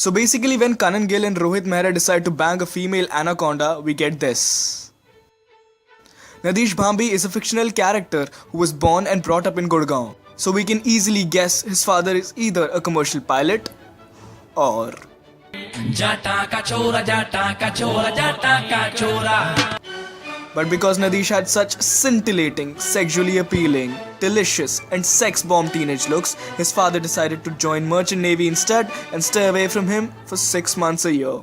So basically, when Kanan Gill and Rohit Mehra decide to bang a female anaconda, we get this. Nadeesh Bhambi is a fictional character who was born and brought up in Gurgaon. So we can easily guess his father is either a commercial pilot or... But because Nadeesh had such scintillating, sexually appealing, delicious and sex-bomb teenage looks, his father decided to join Merchant Navy instead and stay away from him for 6 months a year.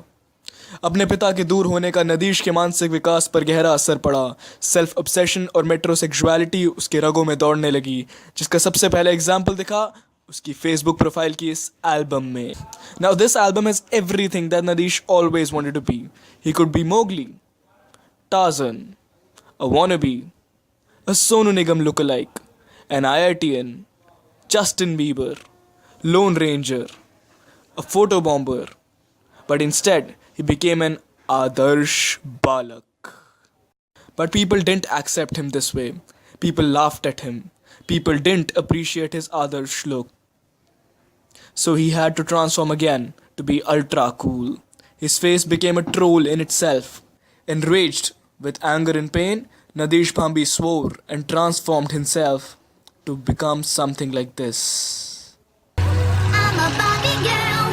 अपने पिता के दूर होने का नदीश के मानसिक विकास पर गहरा असर पड़ा. सेल्फ ऑब्सेशन और मेट्रोसेक्सुअलिटी उसके रगों में दौड़ने लगी, जिसका सबसे पहला एग्जाम्पल दिखा उसकी फेसबुक प्रोफाइल की इस एल्बम में. Now this album has everything that Nadeesh always wanted to be. He could be Mowgli, Tarzan, a wannabe, a Sonu Nigam lookalike, an IITian, Justin Bieber, Lone Ranger, a photobomber. But instead, he became an Adarsh Balak. But people didn't accept him this way. People laughed at him. People didn't appreciate his Adarsh look. So he had to transform again to be ultra cool. His face became a troll in itself. Enraged with anger and pain, Nadeesh Bhambi swore and transformed himself to become something like this. I'm a Barbie girl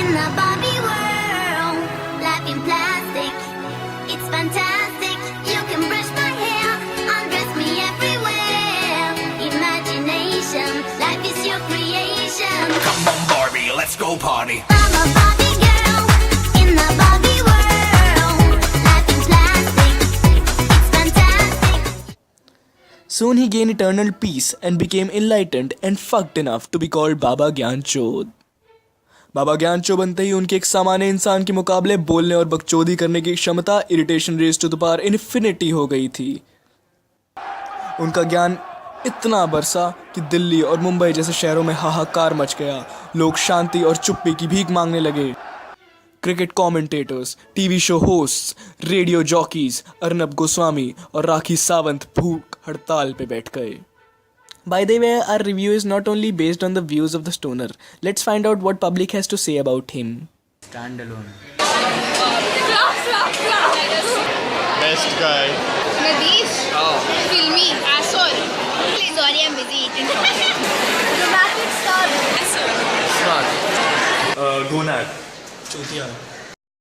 in the Barbie world. Life in plastic, it's fantastic. You can brush my hair, undress me everywhere. Imagination, life is your creation. Come on Barbie, let's go party. I'm a Barbie girl in the Barbie world. Life in plastic, it's fantastic. Soon he gained eternal peace and became enlightened and fucked enough to be called Baba Gyan Chod. बाबा ज्ञान चो बनते ही उनके एक सामान्य इंसान के मुकाबले बोलने और बकचोदी करने की क्षमता irritation raise to the power infinity हो गई थी. उनका ज्ञान इतना बरसा कि दिल्ली और मुंबई जैसे शहरों में हाहाकार मच गया. लोग शांति और चुप्पी की भीख मांगने लगे. Cricket commentators, TV show hosts, radio jockeys Arnab Goswami और राखी सावंत भूख हड़ताल पे बैठ गए. By the way, our review is not only based on the views of the stoner. Let's find out what public has to say about him. Standalone. Best guy. Nadeesh? Filmy, asshole. Sorry, I'm busy eating. Dramatic star. Asshole. Smart. Gonad.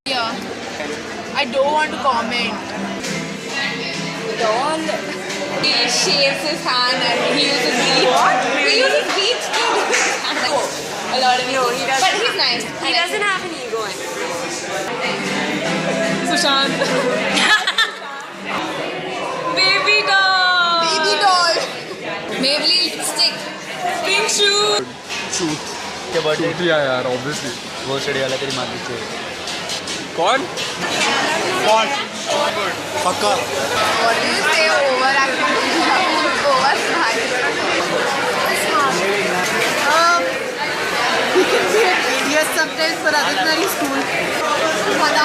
Yeah. I don't want to comment. Don't. He shaves his hand and he uses bleach. What? He uses bleach to do his hand. A lot of No, he doesn't. But he's nice. He doesn't have an ego anyway. Sushant. Baby doll. Baby doll. Maybelline lipstick. Pink shoe. Shoot. क्या birthday? Shooty है यार, obviously. वो study वाला तेरी माँ पीछे. कौन? कौन? पक्का. What do you say? Overacting. Over smart. He can be an idiot sometimes, but Aditya is cool. Pata.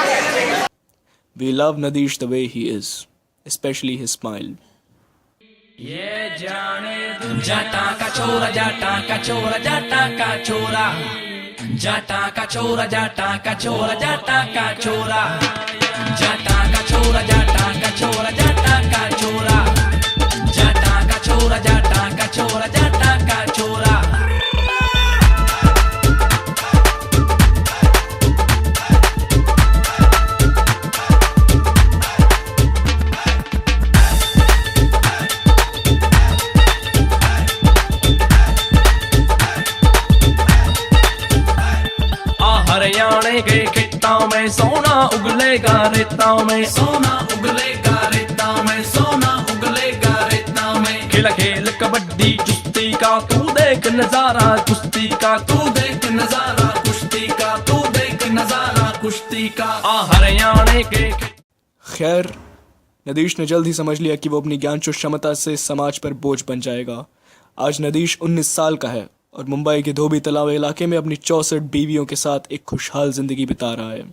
We love Nadeesh the way he is, especially his smile. जाटा का छोरा जाटा का छोरा जाटा का छोरा जाटा का छोरा जाटा का छोरा जाटा का छोरा जाटा का छोरा जाटा का छोरा जाटा का छोरा जाटा का छोरा जाटा का छोरा जाटा का छोरा. हरियाणे के खेतों में सोना उगलेगा रेता में सोना उगलेगा रेता में सोना उगलेगा रेता में. खेल खेल कबड्डी कुश्ती का तू देख नजारा कुश्ती का तू देख नजारा कुश्ती का तू देख नजारा कुश्ती का. हरियाणे के खैर, नदीश ने जल्द ही समझ लिया कि वो अपनी ज्ञानचो क्षमता से समाज पर बोझ बन जाएगा. आज नदीश 19 साल का है और मुंबई के धोबी तलाव इलाके में अपनी 64 बीवियों के साथ एक खुशहाल जिंदगी बिता रहा है.